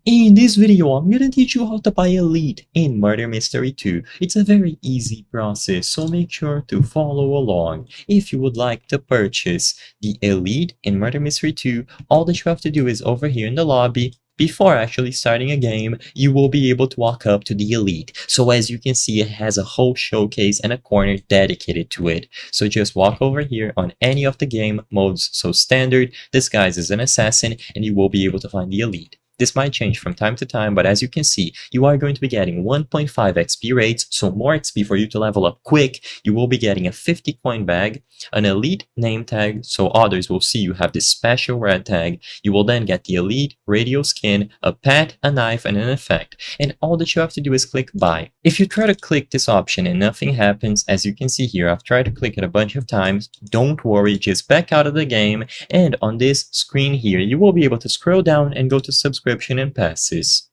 In this video, I'm gonna teach you how to buy Elite in Murder Mystery 2. It's a very easy process, so make sure to follow along. If you would like to purchase the Elite in Murder Mystery 2, all that you have to do is over here in the lobby. Before actually starting a game, you will be able to walk up to the Elite. So as you can see, it has a whole showcase and a corner dedicated to it. So just walk over here on any of the game modes. So standard, disguise as an assassin, and you will be able to find the Elite. This might change from time to time, but as you can see, you are going to be getting 1.5 XP rates, so more XP for you to level up quick. You will be getting a 50 coin bag, an elite name tag, so others will see you have this special red tag. You will then get the elite radio skin, a pet, a knife, and an effect. And all that you have to do is click buy. If you try to click this option and nothing happens, as you can see here, I've tried to click it a bunch of times, don't worry, just back out of the game, and on this screen here, you will be able to scroll down and go to subscription and passes.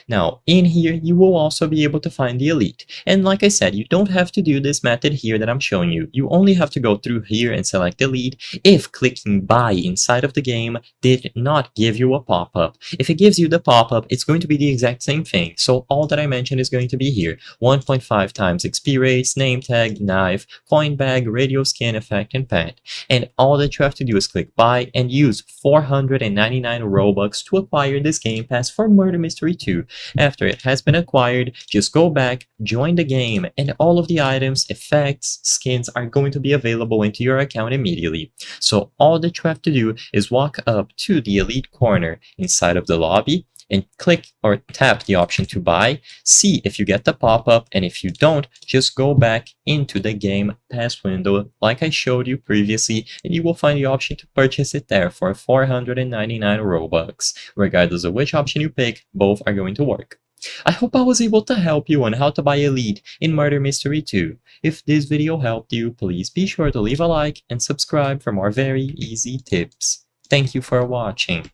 Now, in here, you will also be able to find the Elite. And like I said, you don't have to do this method here that I'm showing you. You only have to go through here and select Elite if clicking buy inside of the game did not give you a pop-up. If it gives you the pop-up, it's going to be the exact same thing. So all that I mentioned is going to be here. 1.5 times XP rates, name tag, knife, coin bag, radio skin, effect, and pet. And all that you have to do is click buy and use 499 Robux to acquire this Game Pass for Murder Mystery 2. After it has been acquired, just go back, join the game, and all of the items, effects, skins are going to be available into your account immediately. So all that you have to do is walk up to the Elite corner inside of the lobby and click or tap the option to buy, see if you get the pop-up, and if you don't, just go back into the Game Pass window like I showed you previously, and you will find the option to purchase it there for 499 Robux. Regardless of which option you pick, both are going to work. I hope I was able to help you on how to buy Elite in Murder Mystery 2. If this video helped you, please be sure to leave a like and subscribe for more very easy tips. Thank you for watching.